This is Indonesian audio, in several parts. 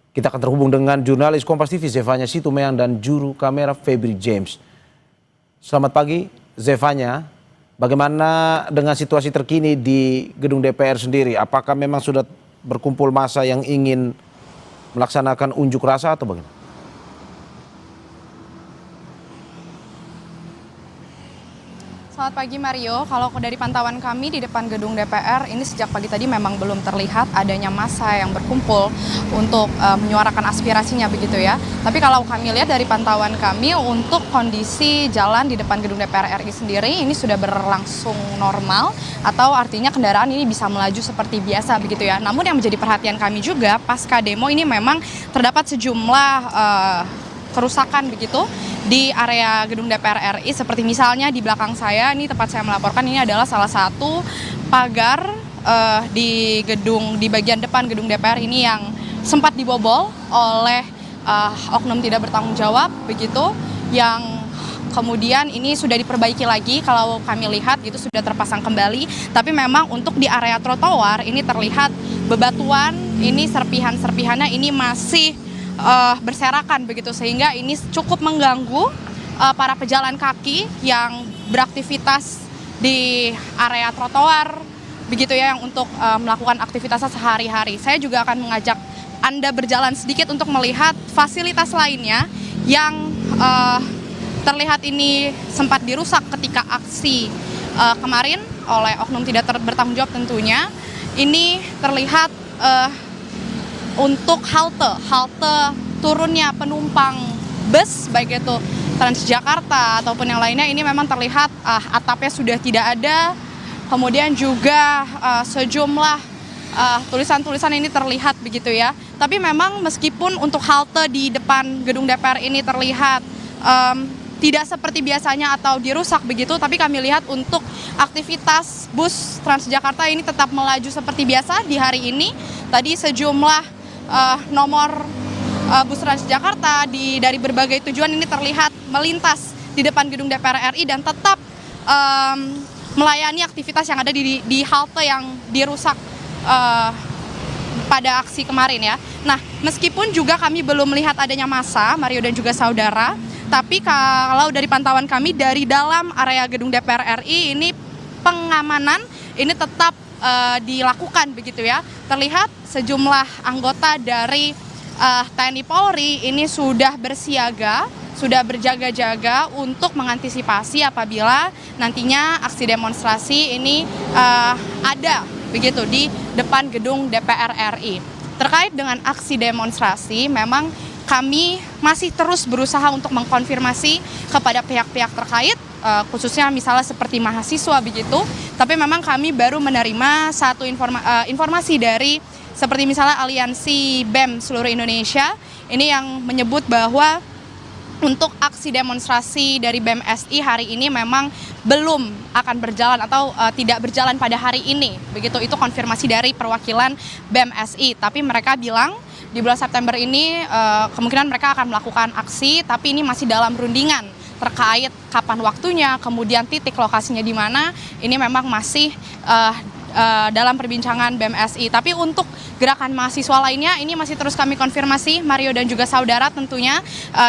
Kita akan terhubung dengan jurnalis Kompas TV Zefanya Situmeang dan juru kamera Febri James. Selamat pagi Zefanya, bagaimana dengan situasi terkini di gedung DPR sendiri? Apakah memang sudah berkumpul massa yang ingin melaksanakan unjuk rasa atau bagaimana? Selamat pagi Mario, kalau dari pantauan kami di depan gedung DPR ini sejak pagi tadi memang belum terlihat adanya massa yang berkumpul untuk menyuarakan aspirasinya begitu ya. Tapi kalau kami lihat dari pantauan kami untuk kondisi jalan di depan gedung DPR RI sendiri ini sudah berlangsung normal atau artinya kendaraan ini bisa melaju seperti biasa begitu ya. Namun yang menjadi perhatian kami juga pasca demo ini memang terdapat sejumlah kerusakan begitu di area gedung DPR RI, seperti misalnya di belakang saya, ini tempat saya melaporkan, ini adalah salah satu pagar di bagian depan gedung DPR ini yang sempat dibobol oleh oknum tidak bertanggung jawab begitu, yang kemudian ini sudah diperbaiki lagi kalau kami lihat gitu, sudah terpasang kembali. Tapi memang untuk di area trotoar ini terlihat bebatuan, ini serpihan-serpihannya ini masih berserakan begitu, sehingga ini cukup mengganggu para pejalan kaki yang beraktivitas di area trotoar begitu ya, yang untuk melakukan aktivitasnya sehari-hari. Saya juga akan mengajak Anda berjalan sedikit untuk melihat fasilitas lainnya yang terlihat ini sempat dirusak ketika aksi kemarin oleh oknum tidak bertanggung jawab tentunya. Ini terlihat untuk halte turunnya penumpang bus, baik itu Transjakarta ataupun yang lainnya, ini memang terlihat atapnya sudah tidak ada. Kemudian juga sejumlah tulisan-tulisan ini terlihat begitu ya. Tapi memang meskipun untuk halte di depan gedung DPR ini terlihat tidak seperti biasanya atau dirusak begitu, tapi kami lihat untuk aktivitas bus Transjakarta ini tetap melaju seperti biasa di hari ini. Tadi sejumlah nomor bus Transjakarta dari berbagai tujuan ini terlihat melintas di depan gedung DPR RI dan tetap melayani aktivitas yang ada di halte yang dirusak pada aksi kemarin ya. Nah, meskipun juga kami belum melihat adanya massa, Mario dan juga saudara, tapi kalau dari pantauan kami dari dalam area gedung DPR RI ini pengamanan ini tetap dilakukan begitu ya. Terlihat sejumlah anggota dari TNI Polri ini sudah bersiaga, sudah berjaga-jaga untuk mengantisipasi apabila nantinya aksi demonstrasi ini ada begitu di depan gedung DPR RI. Terkait dengan aksi demonstrasi, memang kami masih terus berusaha untuk mengkonfirmasi kepada pihak-pihak terkait, khususnya misalnya seperti mahasiswa begitu. Tapi memang kami baru menerima satu informasi dari seperti misalnya Aliansi BEM seluruh Indonesia, ini yang menyebut bahwa untuk aksi demonstrasi dari BEM-SI hari ini memang belum akan berjalan atau tidak berjalan pada hari ini. Begitu, itu konfirmasi dari perwakilan BEM-SI. Tapi mereka bilang di bulan September ini kemungkinan mereka akan melakukan aksi, tapi ini masih dalam rundingan terkait kapan waktunya, kemudian titik lokasinya di mana, ini memang masih dalam perbincangan BEM-SI. Tapi untuk gerakan mahasiswa lainnya ini masih terus kami konfirmasi, Mario dan juga saudara tentunya.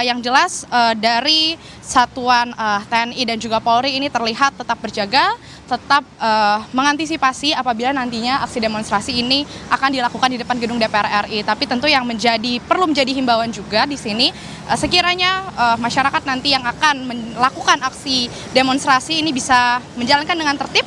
Yang jelas dari satuan TNI dan juga Polri ini terlihat tetap berjaga, tetap mengantisipasi apabila nantinya aksi demonstrasi ini akan dilakukan di depan gedung DPR RI. Tapi tentu yang perlu menjadi himbauan juga di sini, sekiranya masyarakat nanti yang akan melakukan aksi demonstrasi ini bisa menjalankan dengan tertib,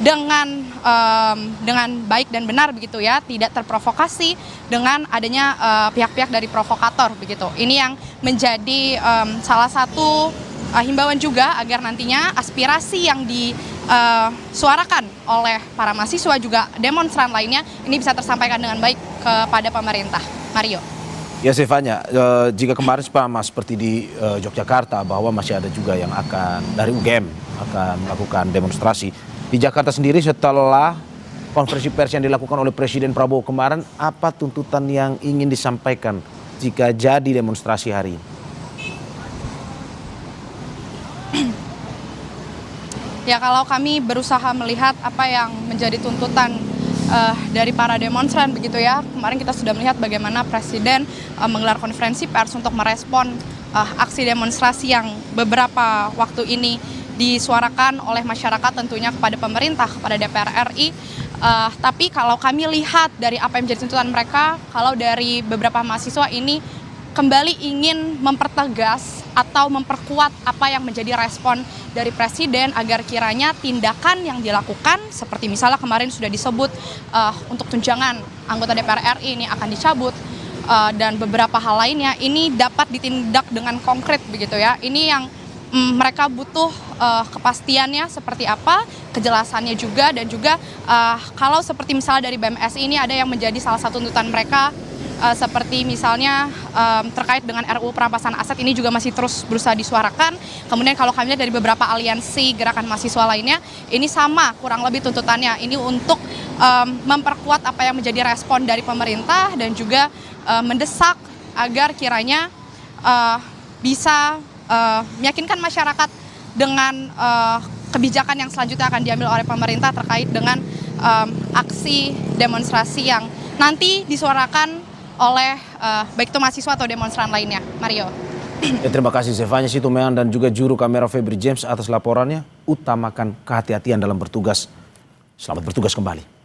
dengan baik dan benar begitu ya, tidak terprovokasi dengan adanya pihak-pihak dari provokator begitu. Ini yang menjadi salah satu himbauan juga agar nantinya aspirasi yang disuarakan oleh para mahasiswa juga demonstran lainnya ini bisa tersampaikan dengan baik kepada pemerintah. Mario. Ya Zefanya, jika kemarin sama seperti di Yogyakarta bahwa masih ada juga yang akan dari UGM akan melakukan demonstrasi. Di Jakarta sendiri setelah konferensi pers yang dilakukan oleh Presiden Prabowo kemarin, apa tuntutan yang ingin disampaikan jika jadi demonstrasi hari ini? Ya, kalau kami berusaha melihat apa yang menjadi tuntutan dari para demonstran begitu ya. Kemarin kita sudah melihat bagaimana Presiden menggelar konferensi pers untuk merespon aksi demonstrasi yang beberapa waktu ini disuarakan oleh masyarakat tentunya kepada pemerintah, kepada DPR RI. Tapi kalau kami lihat dari apa yang menjadi tuntutan mereka, kalau dari beberapa mahasiswa ini kembali ingin mempertegas atau memperkuat apa yang menjadi respon dari Presiden agar kiranya tindakan yang dilakukan seperti misalnya kemarin sudah disebut untuk tunjangan anggota DPR RI ini akan dicabut dan beberapa hal lainnya ini dapat ditindak dengan konkret begitu ya. Ini yang mereka butuh kepastiannya seperti apa, kejelasannya juga, dan juga kalau seperti misalnya dari BMSI ini ada yang menjadi salah satu tuntutan mereka seperti misalnya terkait dengan RUU perampasan aset ini juga masih terus berusaha disuarakan. Kemudian kalau kami lihat dari beberapa aliansi gerakan mahasiswa lainnya, ini sama kurang lebih tuntutannya. Ini untuk memperkuat apa yang menjadi respon dari pemerintah dan juga mendesak agar kiranya bisa meyakinkan masyarakat dengan kebijakan yang selanjutnya akan diambil oleh pemerintah terkait dengan aksi demonstrasi yang nanti disuarakan oleh baik itu mahasiswa atau demonstran lainnya. Mario. Ya, terima kasih Zefanya Situmean dan juga juru kamera Febri James atas laporannya. Utamakan kehati-hatian dalam bertugas. Selamat bertugas kembali.